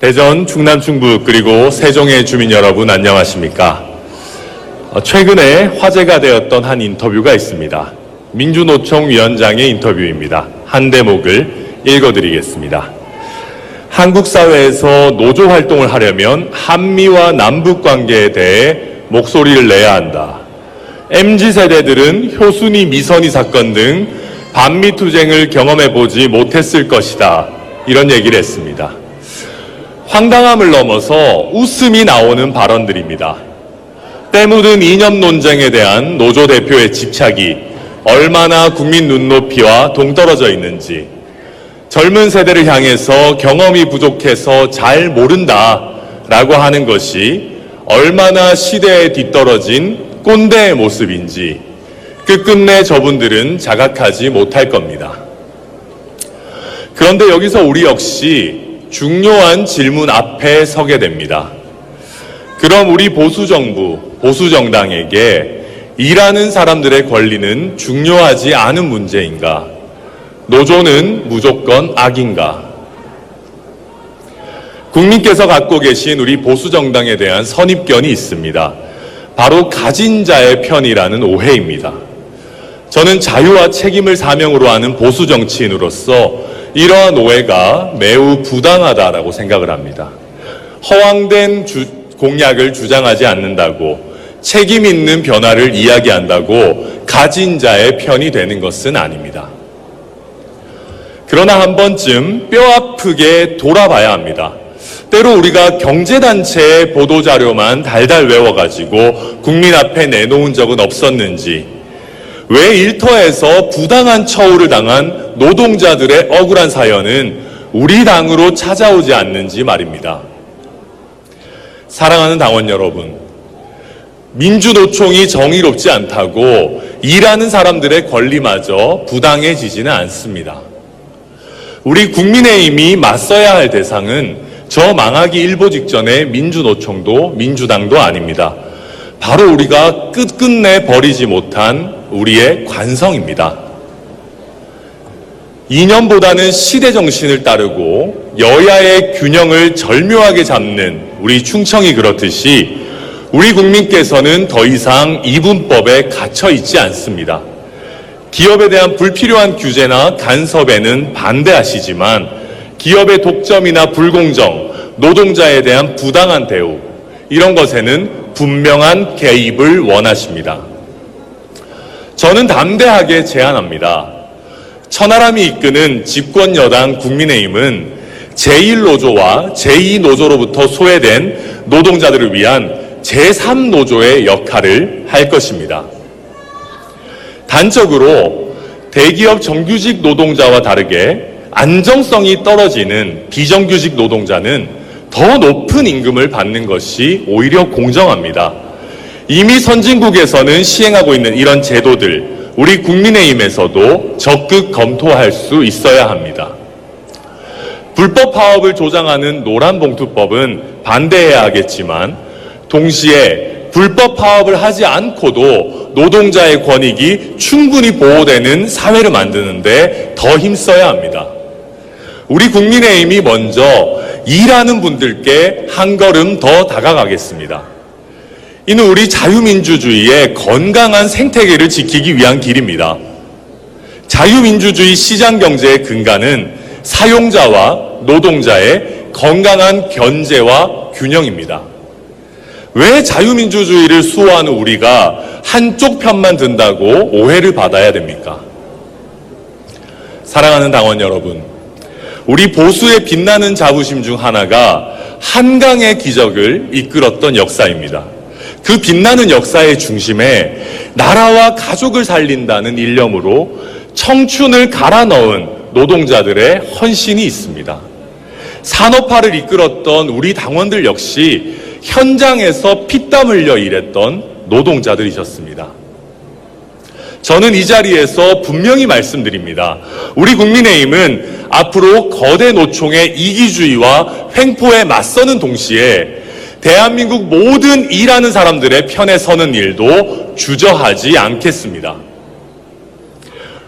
대전, 충남, 충북 그리고 세종의 주민 여러분 안녕하십니까? 최근에 화제가 되었던 한 인터뷰가 있습니다. 민주노총 위원장의 인터뷰입니다. 한 대목을 읽어드리겠습니다. 한국 사회에서 노조 활동을 하려면 한미와 남북 관계에 대해 목소리를 내야 한다. MZ세대들은 효순이 미선이 사건 등 반미투쟁을 경험해보지 못했을 것이다. 이런 얘기를 했습니다. 황당함을 넘어서 웃음이 나오는 발언들입니다. 때묻은 이념 논쟁에 대한 노조 대표의 집착이 얼마나 국민 눈높이와 동떨어져 있는지, 젊은 세대를 향해서 경험이 부족해서 잘 모른다라고 하는 것이 얼마나 시대에 뒤떨어진 꼰대의 모습인지 끝끝내 저분들은 자각하지 못할 겁니다. 그런데 여기서 우리 역시 중요한 질문 앞에 서게 됩니다. 그럼 우리 보수정부, 보수정당에게 일하는 사람들의 권리는 중요하지 않은 문제인가? 노조는 무조건 악인가? 국민께서 갖고 계신 우리 보수정당에 대한 선입견이 있습니다. 바로 가진 자의 편이라는 오해입니다. 저는 자유와 책임을 사명으로 하는 보수 정치인으로서 이러한 오해가 매우 부당하다라고 생각을 합니다. 허황된 공약을 주장하지 않는다고, 책임 있는 변화를 이야기한다고 가진 자의 편이 되는 것은 아닙니다. 그러나 한 번쯤 뼈아프게 돌아봐야 합니다. 때로 우리가 경제단체의 보도자료만 달달 외워가지고 국민 앞에 내놓은 적은 없었는지, 왜 일터에서 부당한 처우를 당한 노동자들의 억울한 사연은 우리 당으로 찾아오지 않는지 말입니다. 사랑하는 당원 여러분, 민주노총이 정의롭지 않다고 일하는 사람들의 권리마저 부당해지지는 않습니다. 우리 국민의힘이 맞서야 할 대상은 저 망하기 일보 직전의 민주노총도 민주당도 아닙니다. 바로 우리가 끝끝내 버리지 못한 우리의 관성입니다. 이념보다는 시대 정신을 따르고 여야의 균형을 절묘하게 잡는 우리 충청이 그렇듯이 우리 국민께서는 더 이상 이분법에 갇혀 있지 않습니다. 기업에 대한 불필요한 규제나 간섭에는 반대하시지만 기업의 독점이나 불공정, 노동자에 대한 부당한 대우, 이런 것에는 분명한 개입을 원하십니다. 저는 담대하게 제안합니다. 천하람이 이끄는 집권여당 국민의힘은 제1노조와 제2노조로부터 소외된 노동자들을 위한 제3노조의 역할을 할 것입니다. 단적으로 대기업 정규직 노동자와 다르게 안정성이 떨어지는 비정규직 노동자는 더 높은 임금을 받는 것이 오히려 공정합니다. 이미 선진국에서는 시행하고 있는 이런 제도들, 우리 국민의힘에서도 적극 검토할 수 있어야 합니다. 불법 파업을 조장하는 노란봉투법은 반대해야 하겠지만 동시에 불법 파업을 하지 않고도 노동자의 권익이 충분히 보호되는 사회를 만드는데 더 힘써야 합니다. 우리 국민의힘이 먼저 일하는 분들께 한 걸음 더 다가가겠습니다. 이는 우리 자유민주주의의 건강한 생태계를 지키기 위한 길입니다. 자유민주주의 시장경제의 근간은 사용자와 노동자의 건강한 견제와 균형입니다. 왜 자유민주주의를 수호하는 우리가 한쪽 편만 든다고 오해를 받아야 됩니까? 사랑하는 당원 여러분, 우리 보수의 빛나는 자부심 중 하나가 한강의 기적을 이끌었던 역사입니다. 그 빛나는 역사의 중심에 나라와 가족을 살린다는 일념으로 청춘을 갈아 넣은 노동자들의 헌신이 있습니다. 산업화를 이끌었던 우리 당원들 역시 현장에서 피땀 흘려 일했던 노동자들이셨습니다. 저는 이 자리에서 분명히 말씀드립니다. 우리 국민의힘은 앞으로 거대 노총의 이기주의와 횡포에 맞서는 동시에 대한민국 모든 일하는 사람들의 편에 서는 일도 주저하지 않겠습니다.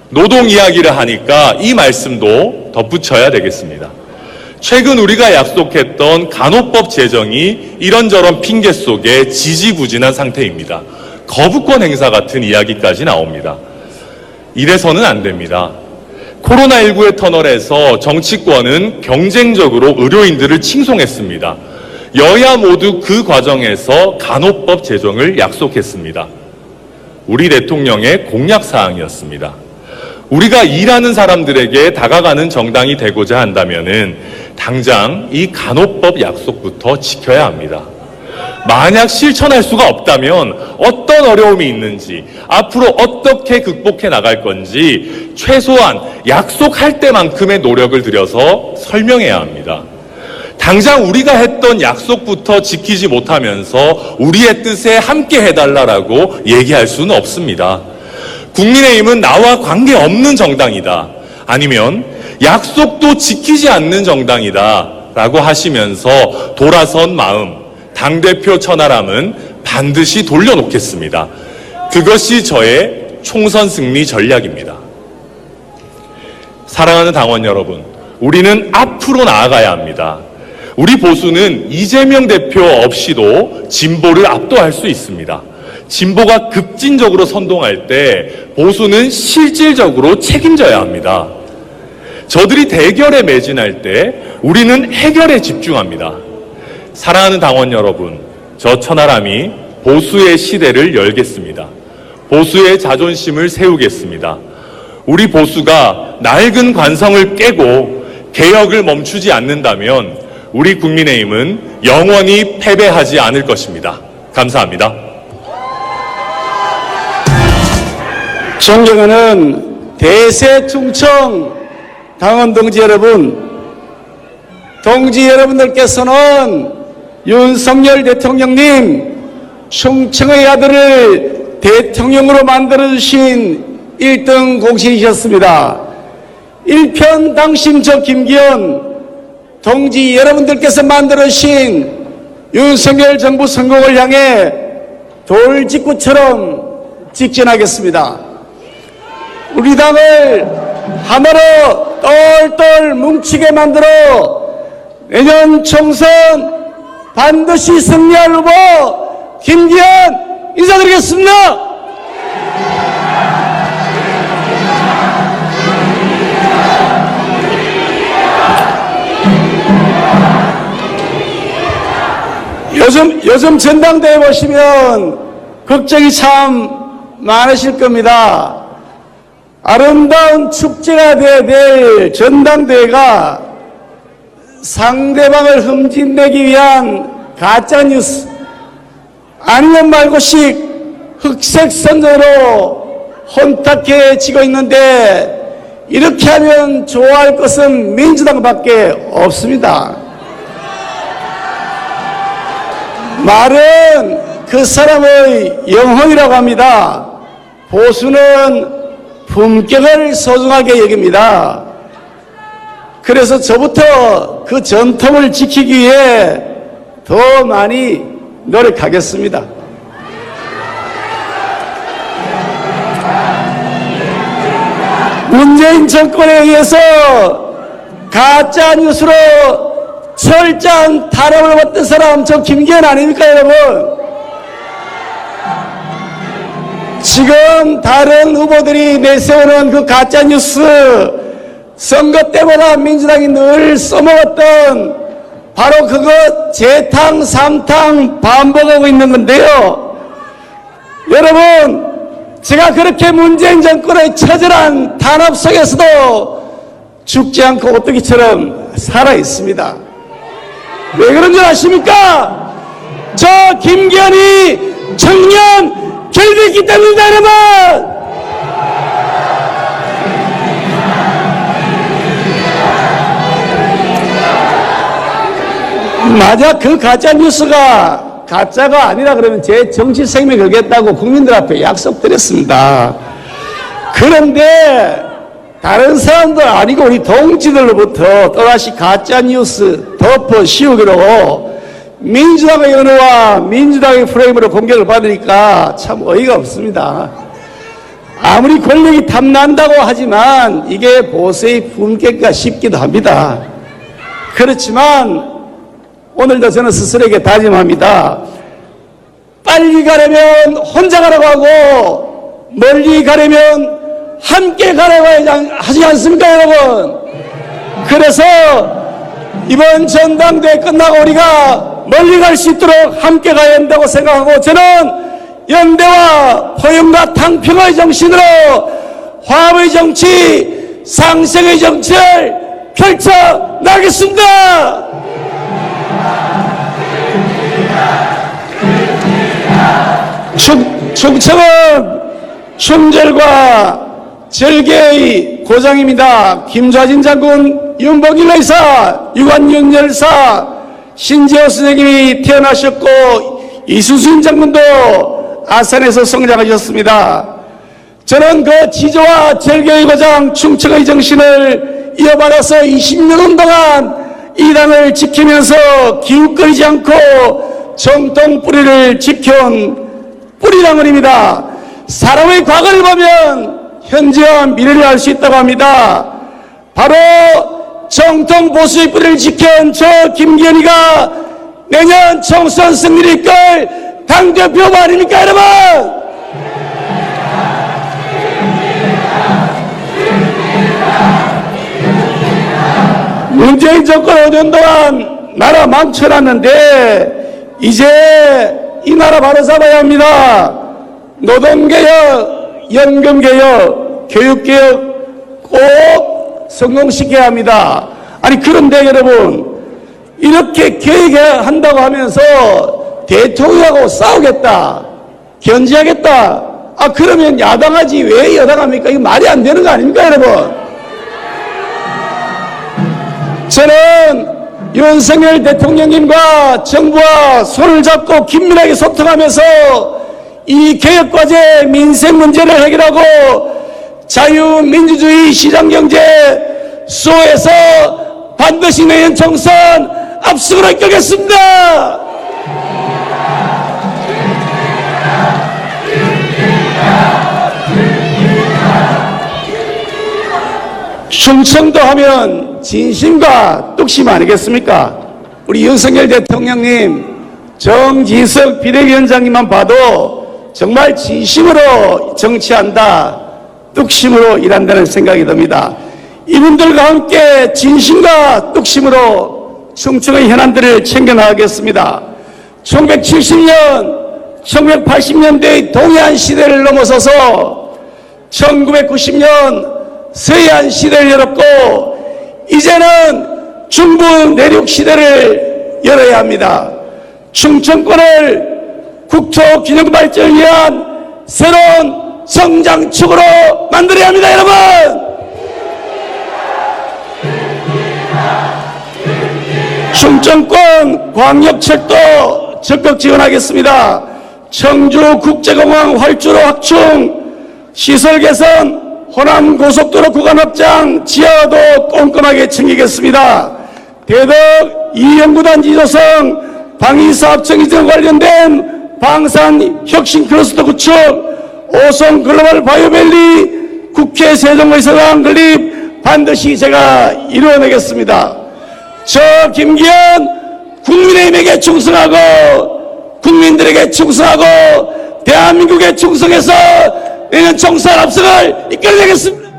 노동 이야기를 하니까 이 말씀도 덧붙여야 되겠습니다. 최근 우리가 약속했던 간호법 제정이 이런저런 핑계 속에 지지부진한 상태입니다. 거부권 행사 같은 이야기까지 나옵니다. 이래서는 안 됩니다. 코로나19의 터널에서 정치권은 경쟁적으로 의료인들을 칭송했습니다. 여야 모두 그 과정에서 간호법 제정을 약속했습니다. 우리 대통령의 공약사항이었습니다. 우리가 일하는 사람들에게 다가가는 정당이 되고자 한다면은 당장 이 간호법 약속부터 지켜야 합니다. 만약 실천할 수가 없다면 어떤 어려움이 있는지, 앞으로 어떻게 극복해 나갈 건지 최소한 약속할 때만큼의 노력을 들여서 설명해야 합니다. 당장 우리가 했던 약속부터 지키지 못하면서 우리의 뜻에 함께 해달라고 얘기할 수는 없습니다. 국민의힘은 나와 관계없는 정당이다, 아니면 약속도 지키지 않는 정당이다 라고 하시면서 돌아선 마음, 당대표 천하람은 반드시 돌려놓겠습니다. 그것이 저의 총선 승리 전략입니다. 사랑하는 당원 여러분, 우리는 앞으로 나아가야 합니다. 우리 보수는 이재명 대표 없이도 진보를 압도할 수 있습니다. 진보가 급진적으로 선동할 때 보수는 실질적으로 책임져야 합니다. 저들이 대결에 매진할 때 우리는 해결에 집중합니다. 사랑하는 당원 여러분, 저 천하람이 보수의 시대를 열겠습니다. 보수의 자존심을 세우겠습니다. 우리 보수가 낡은 관성을 깨고 개혁을 멈추지 않는다면 우리 국민의힘은 영원히 패배하지 않을 것입니다. 감사합니다. 존경하는 대세충청 당원 동지 여러분, 동지 여러분들께서는 윤석열 대통령님 충청의 아들을 대통령으로 만들어주신 1등 공신이셨습니다. 일편당심 저 김기현 동지 여러분들께서 만들어주신 윤석열 정부 성공을 향해 돌직구처럼 직진하겠습니다. 우리 당을 하나로 똘똘 뭉치게 만들어 내년 총선 반드시 승리할 후보 김기현 인사드리겠습니다. 요즘 전당대회 보시면 걱정이 참 많으실 겁니다. 아름다운 축제가 되어야 될 전당대회가 상대방을 흠집내기 위한 가짜뉴스, 아니면 말고식 흑색 선전으로 혼탁해지고 있는데, 이렇게 하면 좋아할 것은 민주당밖에 없습니다. 말은 그 사람의 영혼이라고 합니다. 보수는 품격을 소중하게 여깁니다. 그래서 저부터 그 전통을 지키기 위해 더 많이 노력하겠습니다. 문재인 정권에 의해서 가짜 뉴스로 철저한 탄압을 받던 사람 저 김기현 아닙니까, 여러분? 지금 다른 후보들이 내세우는 그 가짜 뉴스, 선거 때마다 민주당이 늘 써먹었던 바로 그것 재탕, 삼탕 반복하고 있는 건데요. 여러분, 제가 그렇게 문재인 정권의 처절한 탄압 속에서도 죽지 않고 오뚜기처럼 살아 있습니다. 왜 그런 줄 아십니까? 저 김기현이 청년 결백이기 때문입니다, 여러분! 만약 그 가짜 뉴스가 가짜가 아니라 그러면 제 정치 생명 걸겠다고 국민들 앞에 약속드렸습니다. 그런데 다른 사람들 아니고 우리 동지들로부터 또다시 가짜 뉴스 덮어 씌우기로 민주당의 연호와 민주당의 프레임으로 공격을 받으니까 참 어이가 없습니다. 아무리 권력이 탐난다고 하지만 이게 보수의 품격과 싶기도 합니다. 그렇지만 오늘도 저는 스스로에게 다짐합니다. 빨리 가려면 혼자 가라고 하고 멀리 가려면 함께 가라고 하지 않습니까, 여러분? 그래서 이번 전당대회 끝나고 우리가 멀리 갈 수 있도록 함께 가야 한다고 생각하고, 저는 연대와 포용과 탕평의 정신으로 화합의 정치, 상생의 정치를 펼쳐 나가겠습니다. 충청은 충절과 절개의 고장입니다. 김좌진 장군, 윤봉길 의사, 유관윤 열사, 신재호 선생님이 태어나셨고 이수순 장군도 아산에서 성장하셨습니다. 저는 그 지조와 절개의 고장 충청의 정신을 이어받아서 20년 동안 이 당을 지키면서 기웃거리지 않고 정통 뿌리를 지켜온 뿌리당원입니다. 사람의 과거를 보면 현재와 미래를 알 수 있다고 합니다. 바로 정통 보수의 뿌리를 지켜온 저 김기현이가 내년 총선 승리를 이끌 당대표 아닙니까, 여러분? 문재인 정권 5년 동안 나라 망쳐놨는데 이제 이 나라 바로 잡아야 합니다. 노동개혁, 연금개혁, 교육개혁 꼭 성공시켜야 합니다. 아니 그런데 여러분, 이렇게 개혁한다고 하면서 대통령하고 싸우겠다, 견제하겠다, 그러면 야당하지 왜 여당합니까? 이거 말이 안 되는 거 아닙니까, 여러분? 저는 윤석열 대통령님과 정부와 손을 잡고 긴밀하게 소통하면서 이 개혁과제 민생 문제를 해결하고 자유민주주의 시장경제 수호해서 반드시 내년 총선 압승으로 이끌겠습니다. 충청도 하면 진심과 뚝심 아니겠습니까? 우리 윤석열 대통령님, 정진석 비대위원장님만 봐도 정말 진심으로 정치한다, 뚝심으로 일한다는 생각이 듭니다. 이분들과 함께 진심과 뚝심으로 충청의 현안들을 챙겨나가겠습니다. 1970년, 1980년대의 동해안 시대를 넘어서서 1990년 서해안 시대를 열었고 이제는 중부 내륙 시대를 열어야 합니다. 충청권을 국토 균형 발전을 위한 새로운 성장축으로 만들어야 합니다, 여러분. 충청권 광역철도 적극 지원하겠습니다. 청주국제공항 활주로 확충, 시설 개선, 호남 고속도로 구간 확장, 지하도 꼼꼼하게 챙기겠습니다. 대덕 이연구단지 조성, 방위사업 정의정 관련된 방산 혁신 클러스터 구축, 오송 글로벌 바이오밸리, 국회 세종의사당 건립 반드시 제가 이루어내겠습니다. 저 김기현 국민의힘에게 충성하고 국민들에게 충성하고 대한민국에 충성해서 내년 총선 압승을 이끌어내겠습니다.